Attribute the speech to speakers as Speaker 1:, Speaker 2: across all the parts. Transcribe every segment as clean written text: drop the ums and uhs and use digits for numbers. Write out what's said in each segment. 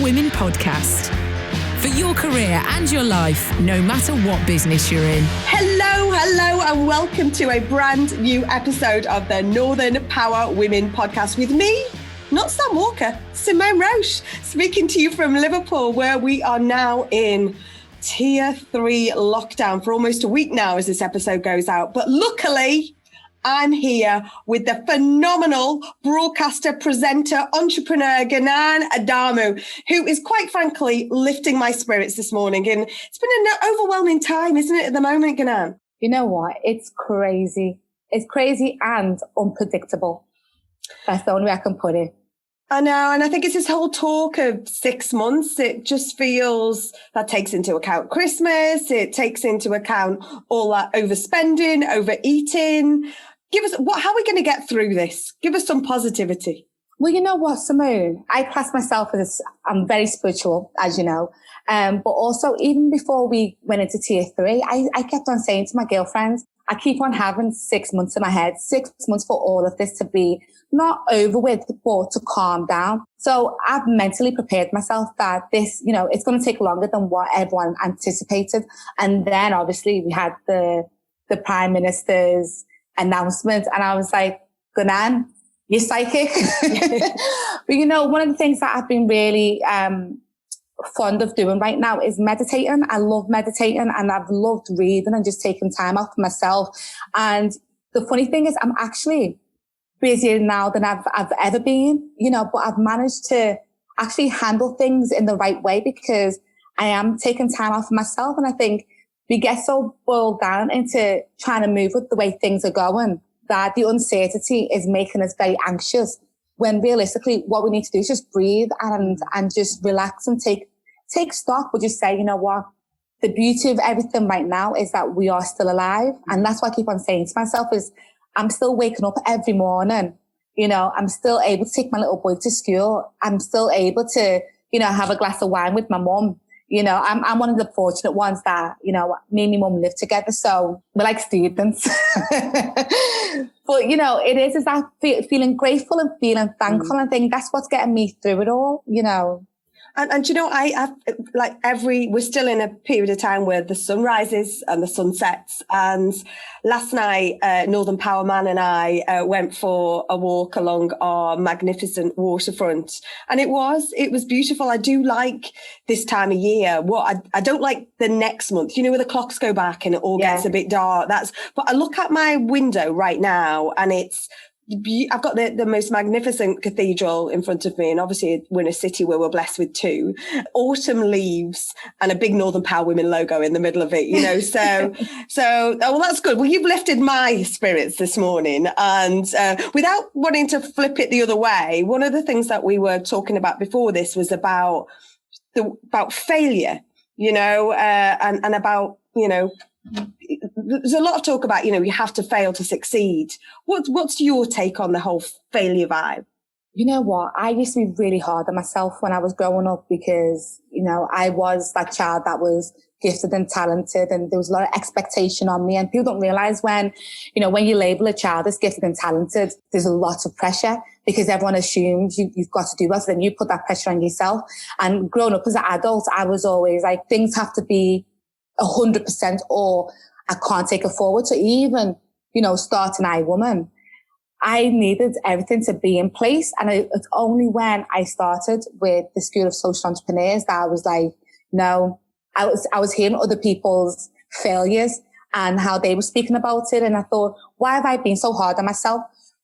Speaker 1: Women podcast. For your career and your life, no matter what business you're in.
Speaker 2: Hello, and welcome to a brand new episode of the Northern Power Women podcast with me, not Sam Walker, Simone Roche, speaking to you from Liverpool, where we are now in Tier 3 lockdown for almost a week now as this episode goes out. But luckily, I'm here with the phenomenal broadcaster, presenter, entrepreneur, Ngunan Adamu, who is quite frankly lifting my spirits this morning. And it's been an overwhelming time, isn't it, at the moment, Ngunan?
Speaker 3: You know what? It's crazy. It's crazy and unpredictable. That's the only way I can put it.
Speaker 2: I know. And I think it's this whole talk of 6 months. It just feels that takes into account Christmas. It takes into account all that overspending, overeating. How are we going to get through this? Give us some positivity.
Speaker 3: Well, you know what, Simone? I class myself as, I'm very spiritual, as you know. But also, even before we went into Tier 3, I kept on saying to my girlfriends, I keep on having 6 months in my head, 6 months for all of this to be not over with, but to calm down. So I've mentally prepared myself that this, it's going to take longer than what everyone anticipated. And then obviously we had the Prime Minister's announcement, and I was like, Ngunan, you're psychic. But one of the things that I've been really fond of doing right now is meditating. I love meditating, and I've loved reading and just taking time out for myself. And the funny thing is, I'm actually busier now than I've ever been, but I've managed to actually handle things in the right way because I am taking time out for myself. And I think we get so boiled down into trying to move with the way things are going that the uncertainty is making us very anxious, when realistically what we need to do is just breathe and just relax and take stock. But just say, you know what? The beauty of everything right now is that we are still alive. And that's what I keep on saying to myself is I'm still waking up every morning. I'm still able to take my little boy to school. I'm still able to, have a glass of wine with my mum. I'm one of the fortunate ones that, me and my mum live together. So we're like students. But, it is that feeling grateful and feeling thankful. I think that's what's getting me through it all,
Speaker 2: And we're still in a period of time where the sun rises and the sun sets. And last night, Northern Power Man and I went for a walk along our magnificent waterfront. And it was beautiful. I do like this time of year. I don't like the next month, where the clocks go back and it all gets a bit dark. But I look at my window right now and I've got the most magnificent cathedral in front of me. And obviously we're in a city where we're blessed with two autumn leaves and a big Northern Power Women logo in the middle of it, well, that's good. Well, you've lifted my spirits this morning, and without wanting to flip it the other way, one of the things that we were talking about before this was about failure, and about, there's a lot of talk about, you have to fail to succeed. What's your take on the whole failure vibe?
Speaker 3: You know what? I used to be really hard on myself when I was growing up because, I was that child that was gifted and talented, and there was a lot of expectation on me. And people don't realize when you label a child as gifted and talented, there's a lot of pressure because everyone assumes you've got to do well. So then you put that pressure on yourself. And growing up as an adult, I was always like, things have to be 100% or I can't take it forward. So even, starting iWoman, I needed everything to be in place. And it's only when I started with the School of Social Entrepreneurs that I was like, no, I was hearing other people's failures and how they were speaking about it. And I thought, why have I been so hard on myself?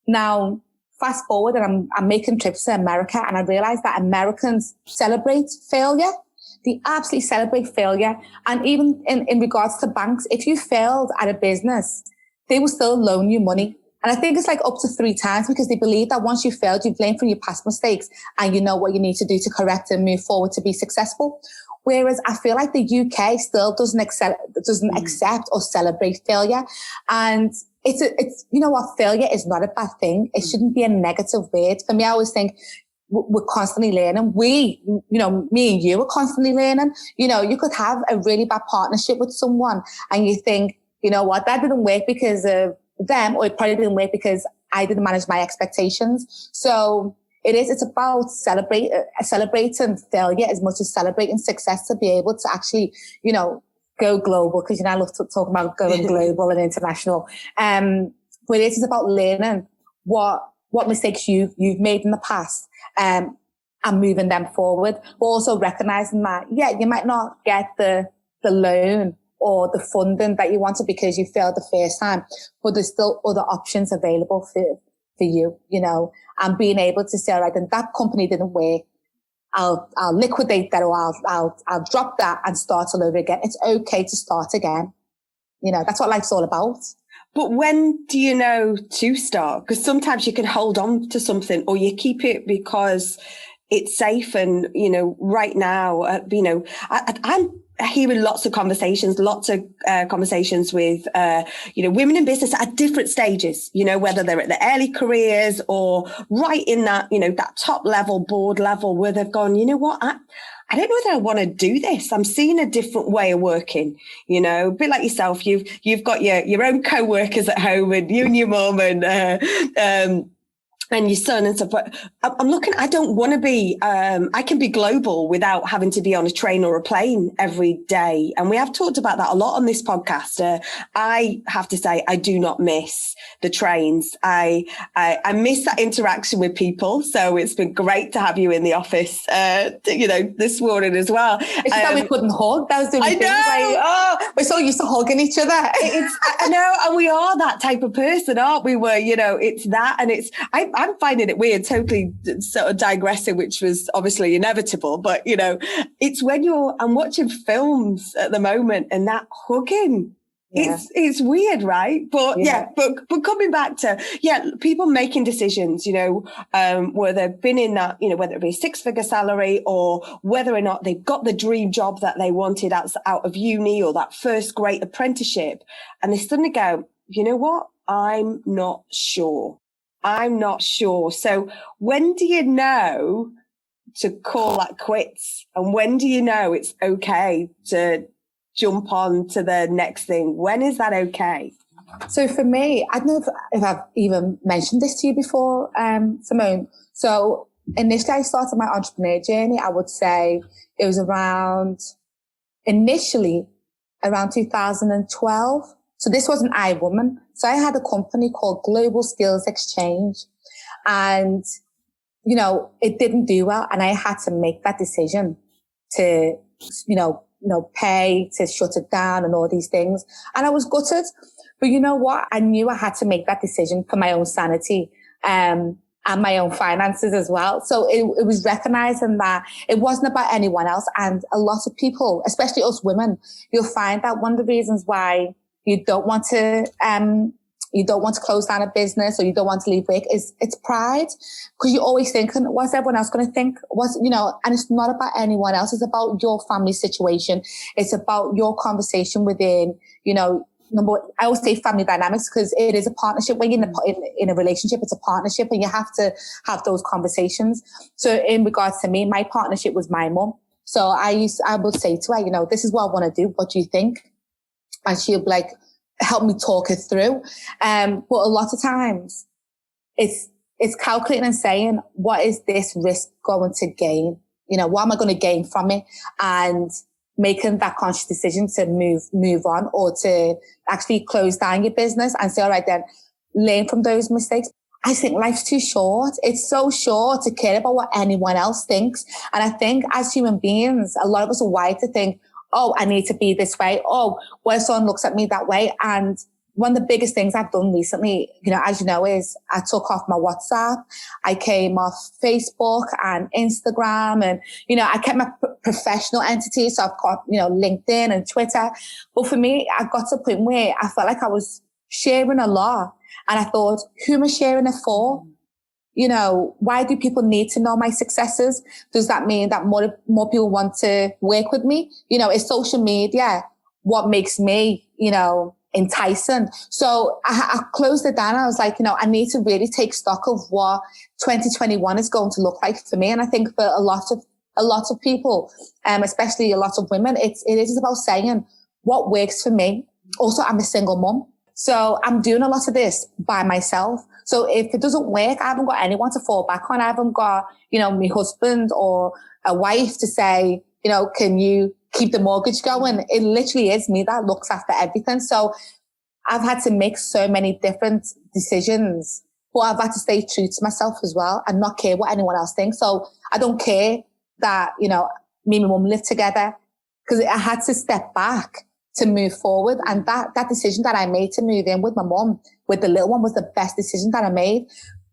Speaker 3: Now, fast forward and I'm making trips to America, and I realized that Americans celebrate failure. They absolutely celebrate failure. And even in regards to banks, if you failed at a business, they will still loan you money. And I think it's like up to 3 times because they believe that once you failed, you've learned from your past mistakes and you know what you need to do to correct and move forward to be successful. Whereas I feel like the UK still doesn't accept or celebrate failure. And it's failure is not a bad thing. It shouldn't be a negative word. For me, I always think, we're constantly learning. Me and you are constantly learning. You could have a really bad partnership with someone and you think, that didn't work because of them, or it probably didn't work because I didn't manage my expectations. So it's about celebrating failure as much as celebrating success to be able to actually, you know, go global. Because, you know, I love to talk about going global and international. But it is about learning what mistakes you've made in the past, and moving them forward, but also recognizing that, yeah, you might not get the loan or the funding that you wanted because you failed the first time, but there's still other options available for you, you know, and being able to say, all right, then that company didn't work. I'll liquidate that, or I'll drop that and start all over again. It's okay to start again. You know, that's what life's all about.
Speaker 2: But when do you know to start? Because sometimes you can hold on to something, or you keep it because it's safe. And, you know, right now, you know, I'm hearing lots of conversations with, you know, women in business at different stages, you know, whether they're at the early careers or right in that, you know, that top level, board level, where they've gone, you know what, I don't know whether I want to do this. I'm seeing a different way of working, you know, a bit like yourself. You've got your own co-workers at home, and you and your mum and your son and stuff. But I'm looking, I don't want to be, I can be global without having to be on a train or a plane every day. And we have talked about that a lot on this podcast. I have to say, I do not miss the trains. I miss that interaction with people. So it's been great to have you in the office, you know, this morning as well.
Speaker 3: It's just that we couldn't hug. That was the only thing. Like, we're so used to hugging each other.
Speaker 2: I know, and we are that type of person, aren't we? Where, you know, it's that, and it's, I'm finding it weird, totally sort of digressing, which was obviously inevitable. But, you know, it's when I'm watching films at the moment, and that hugging, it's weird, right? But but coming back to, people making decisions, you know, where they've been in that, you know, whether it be a 6-figure salary or whether or not they've got the dream job that they wanted out of uni, or that first great apprenticeship. And they suddenly go, you know what? I'm not sure. So when do you know to call that quits? And when do you know it's okay to jump on to the next thing? When is that okay?
Speaker 3: So for me, I don't know if I've even mentioned this to you before, Simone. So initially I started my entrepreneur journey, I would say it was initially around 2012. So this was an iWoman. So I had a company called Global Skills Exchange, and, you know, it didn't do well. And I had to make that decision to, you know, pay to shut it down and all these things. And I was gutted. But you know what? I knew I had to make that decision for my own sanity, and my own finances as well. So it was recognizing that it wasn't about anyone else. And a lot of people, especially us women, you'll find that one of the reasons why you don't want to close down a business, or you don't want to leave work, it's pride. Because you're always thinking, what's everyone else going to think? And it's not about anyone else. It's about your family situation. It's about your conversation within, you know, I always say family dynamics, because it is a partnership. When you're in a relationship, it's a partnership, and you have to have those conversations. So in regards to me, my partnership was my mum. So I would say to her, you know, this is what I want to do. What do you think? And she'll be like, help me talk it through. But a lot of times it's calculating and saying, what is this risk going to gain? You know, what am I going to gain from it? And making that conscious decision to move on, or to actually close down your business and say, all right, then learn from those mistakes. I think life's too short. It's so short to care about what anyone else thinks. And I think as human beings, a lot of us are wired to think, oh, I need to be this way. Oh, what if someone looks at me that way? And one of the biggest things I've done recently, you know, as you know, is I took off my WhatsApp. I came off Facebook and Instagram, and, you know, I kept my professional entity. So I've got, you know, LinkedIn and Twitter. But for me, I got to a point where I felt like I was sharing a lot. And I thought, who am I sharing it for? You know, why do people need to know my successes? Does that mean that more people want to work with me? You know, is social media what makes me, you know, enticing? So I closed it down. I was like, you know, I need to really take stock of what 2021 is going to look like for me. And I think for a lot of people, especially a lot of women, it is about saying what works for me. Also, I'm a single mum. So I'm doing a lot of this by myself. So if it doesn't work, I haven't got anyone to fall back on. I haven't got, my husband or a wife to say, can you keep the mortgage going? It literally is me that looks after everything. So I've had to make so many different decisions, but I've had to stay true to myself as well and not care what anyone else thinks. So I don't care that, me and my mum live together, because I had to step back to move forward. And that decision that I made to move in with my mum, with the little one, was the best decision that I made.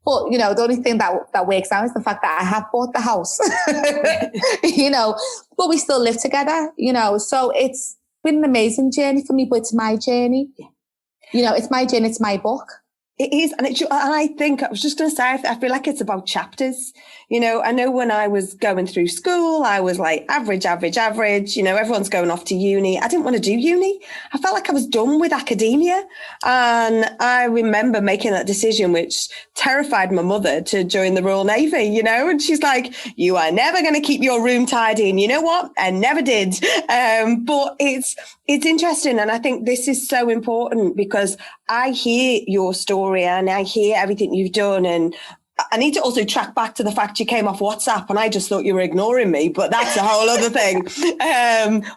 Speaker 3: But, the only thing that works out is the fact that I have bought the house, but we still live together, so it's been an amazing journey for me, but it's my journey. Yeah. It's my journey, it's my book.
Speaker 2: It is. And I think I was just going to say, I feel like it's about chapters. I know when I was going through school, I was like average. Everyone's going off to uni. I didn't want to do uni. I felt like I was done with academia. And I remember making that decision, which terrified my mother, to join the Royal Navy, and she's like, you are never going to keep your room tidy. And you know what? I never did. But it's interesting. And I think this is so important, because I hear your story and I hear everything you've done, and I need to also track back to the fact you came off WhatsApp and I just thought you were ignoring me, but that's a whole other thing.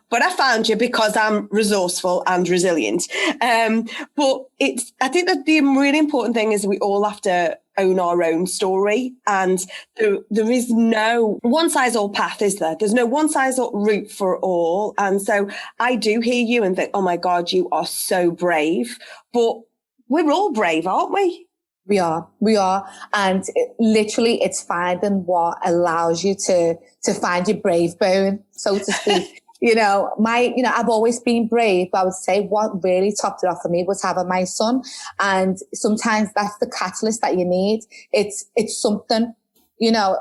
Speaker 2: But I found you because I'm resourceful and resilient. But I think that the really important thing is we all have to own our own story, and there is no one size all path, is there? There's no one size all route for all. And so I do hear you and think, oh my God, you are so brave. But we're all brave, aren't we?
Speaker 3: We are. And literally it's finding what allows you to find your brave bone, so to speak. I've always been brave, but I would say what really topped it off for me was having my son. And sometimes that's the catalyst that you need. It's something,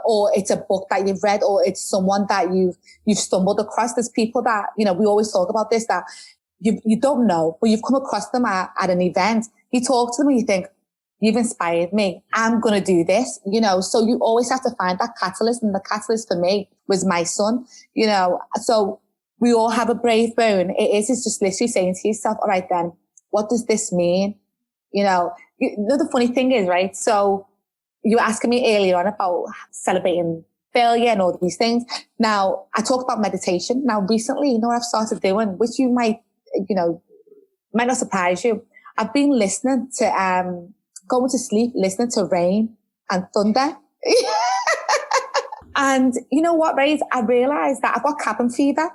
Speaker 3: or it's a book that you've read, or it's someone that you've stumbled across. There's people that, we always talk about this, that you don't know, but you've come across them at an event. You talk to them and you think, you've inspired me. I'm going to do this, so you always have to find that catalyst. And the catalyst for me was my son, so we all have a brave bone. It's just literally saying to yourself, all right, then what does this mean? The funny thing is, right? So you were asking me earlier on about celebrating failure and all these things. Now I talked about meditation. Now recently, I've started doing, which you might not surprise you. I've been listening to, going to sleep, listening to rain and thunder. And you know what, Ray? I realized that I've got cabin fever.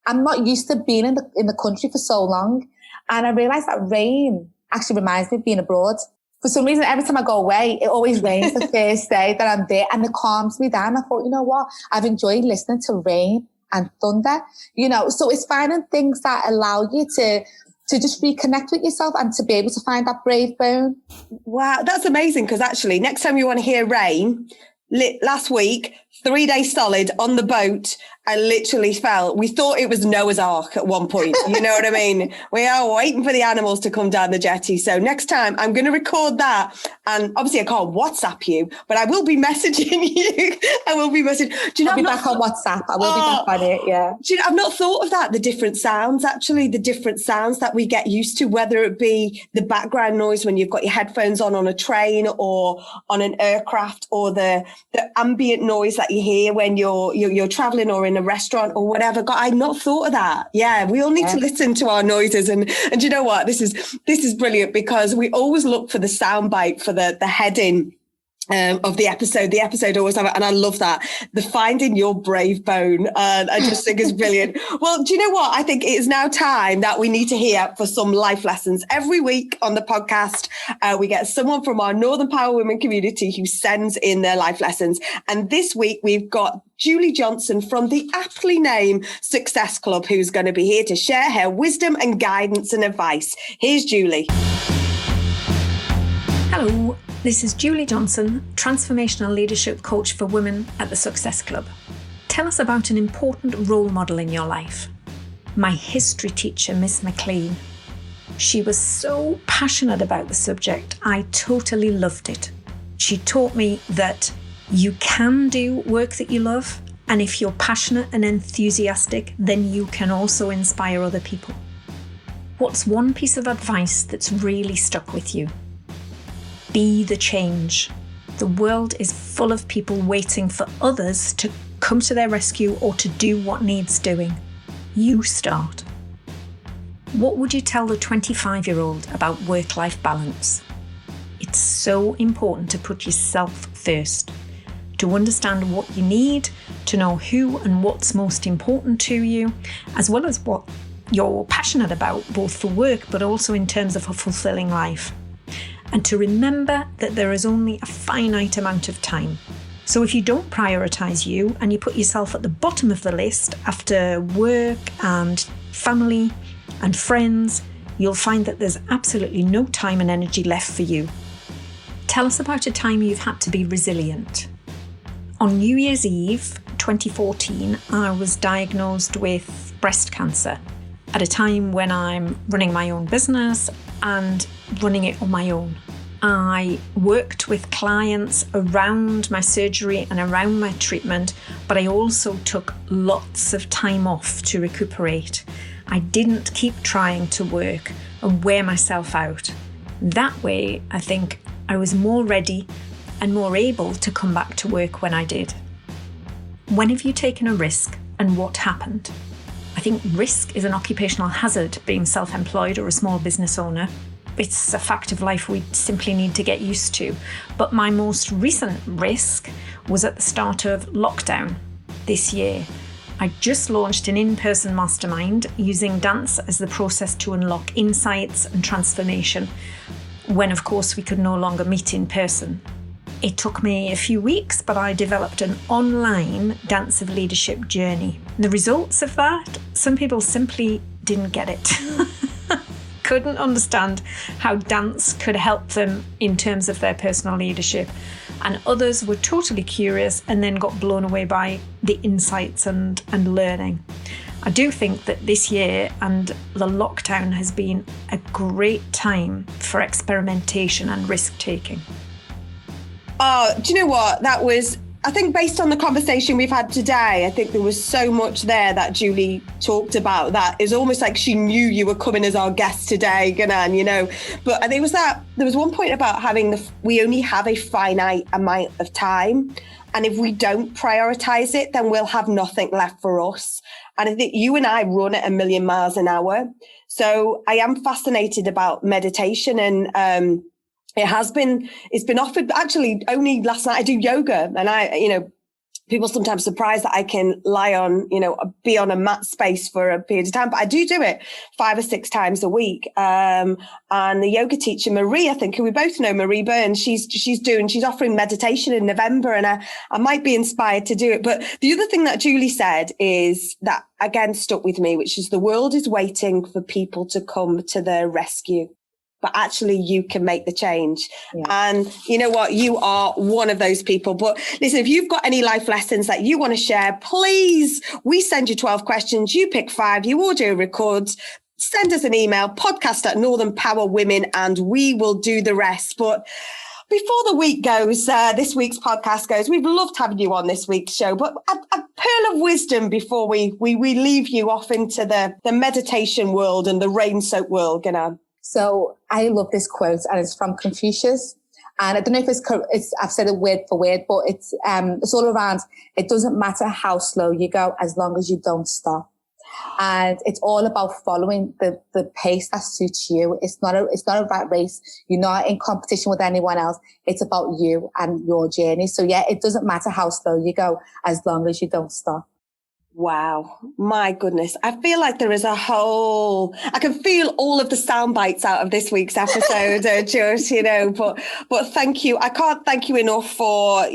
Speaker 3: I'm not used to being in the country for so long. And I realized that rain actually reminds me of being abroad. For some reason, every time I go away, it always rains the first day that I'm there, and it calms me down. I thought, you know what? I've enjoyed listening to rain and thunder, so it's finding things that allow you to just reconnect with yourself and to be able to find that brave bone.
Speaker 2: Wow, that's amazing. Because actually, next time you want to hear rain, last week, 3 days solid on the boat, I literally we thought it was Noah's Ark at one point. You know what I mean? We are waiting for the animals to come down the jetty. So next time I'm going to record that. And obviously I can't WhatsApp you, but I will be messaging you. I'll be
Speaker 3: back on WhatsApp. I will be back on it. Yeah.
Speaker 2: I've not thought of that. The different sounds that we get used to, whether it be the background noise when you've got your headphones on a train or on an aircraft, or the ambient noise that you hear when you're traveling or in a restaurant or whatever. God, I'd not thought of that. Yeah, we all need to listen to our noises. And you know what? This is brilliant, because we always look for the soundbite for the heading of the episode. The episode always have it, and I love that. The finding your brave bone. I just think is brilliant. Well, do you know what? I think it is now time that we need to hear for some life lessons. Every week on the podcast, we get someone from our Northern Power Women community who sends in their life lessons. And this week we've got Julie Johnson from the aptly named Success Club, who's going to be here to share her wisdom and guidance and advice. Here's Julie.
Speaker 4: Hello. This is Julie Johnson, Transformational Leadership Coach for Women at the Success Club. Tell us about an important role model in your life. My history teacher, Miss McLean. She was so passionate about the subject, I totally loved it. She taught me that you can do work that you love, and if you're passionate and enthusiastic, then you can also inspire other people. What's one piece of advice that's really stuck with you? Be the change. The world is full of people waiting for others to come to their rescue or to do what needs doing. You start. What would you tell the 25-year-old about work-life balance? It's so important to put yourself first, to understand what you need, to know who and what's most important to you, as well as what you're passionate about, both for work but also in terms of a fulfilling life. And to remember that there is only a finite amount of time. So if you don't prioritise you and you put yourself at the bottom of the list after work and family and friends, you'll find that there's absolutely no time and energy left for you. Tell us about a time you've had to be resilient. On New Year's Eve 2014, I was diagnosed with breast cancer at a time when I'm running my own business and running it on my own. I worked with clients around my surgery and around my treatment, but I also took lots of time off to recuperate. I didn't keep trying to work and wear myself out. That way, I think I was more ready and more able to come back to work when I did. When have you taken a risk and what happened? I think risk is an occupational hazard being self-employed or a small business owner. It's a fact of life we simply need to get used to. But my most recent risk was at the start of lockdown this year. I just launched an in-person mastermind using dance as the process to unlock insights and transformation when, of course, we could no longer meet in person. It took me a few weeks, but I developed an online dance of leadership journey. The results of that, some people simply didn't get it. Couldn't understand how dance could help them in terms of their personal leadership. And others were totally curious and then got blown away by the insights and learning. I do think that this year and the lockdown has been a great time for experimentation and risk-taking.
Speaker 2: Oh, do you know what? I think based on the conversation we've had today, I think there was so much there that Julie talked about that is almost like she knew you were coming as our guest today, Ngunan, you know. But I think there was one point about we only have a finite amount of time. And if we don't prioritise it, then we'll have nothing left for us. And I think you and I run at 1,000,000 miles an hour. So I am fascinated about meditation and, it's been offered actually only last night. I do yoga and people sometimes surprised that I can be on a mat space for a period of time, but I do it 5 or 6 times a week. And the yoga teacher, Marie, I think, who we both know, Marie Burns, she's offering meditation in November and I might be inspired to do it. But the other thing that Julie said is that again stuck with me, which is the world is waiting for people to come to their rescue. But actually you can make the change. Yeah. And you know what? You are one of those people. But listen, if you've got any life lessons that you want to share, please, we send you 12 questions. You pick 5, you audio record, send us an email, podcast@NorthernPowerWomen, and we will do the rest. But before the week goes, this week's podcast goes, we've loved having you on this week's show, but a pearl of wisdom before we leave you off into the meditation world and the rain-soaked world, Ngunan.
Speaker 3: So I love this quote, and it's from Confucius. And I don't know if it's I've said it word for word, but it's all around. It doesn't matter how slow you go as long as you don't stop. And it's all about following the pace that suits you. It's not a rat race. You're not in competition with anyone else. It's about you and your journey. So yeah, it doesn't matter how slow you go as long as you don't stop.
Speaker 2: Wow. My goodness. I feel like there is I can feel all of the sound bites out of this week's episode, Josh, but thank you. I can't thank you enough for,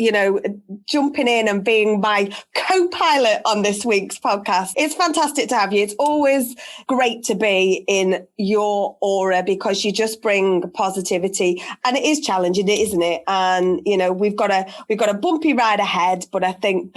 Speaker 2: jumping in and being my co-pilot on this week's podcast. It's fantastic to have you. It's always great to be in your aura because you just bring positivity, and it is challenging, isn't it? And, we've got a bumpy ride ahead, but I think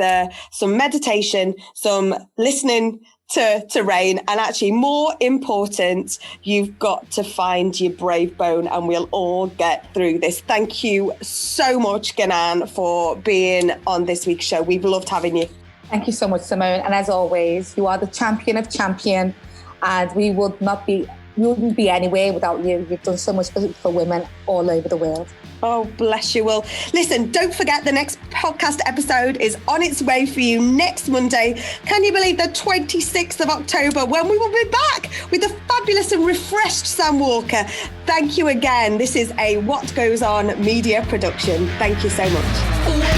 Speaker 2: some meditation, some listening to rain, and actually more important, you've got to find your brave bone, and we'll all get through this. Thank you so much, Ngunan, for being on this week's show. We've loved having you.
Speaker 3: Thank you so much, Simone. And as always, you are the champion of champion, and we would not be we wouldn't be anywhere without you. You've done so much for women all over the world.
Speaker 2: Oh, bless you. Well, listen, don't forget the next podcast episode is on its way for you next Monday. Can you believe the 26th of October, when we will be back with the fabulous and refreshed Sam Walker? Thank you again. This is a What Goes On media production. Thank you so much.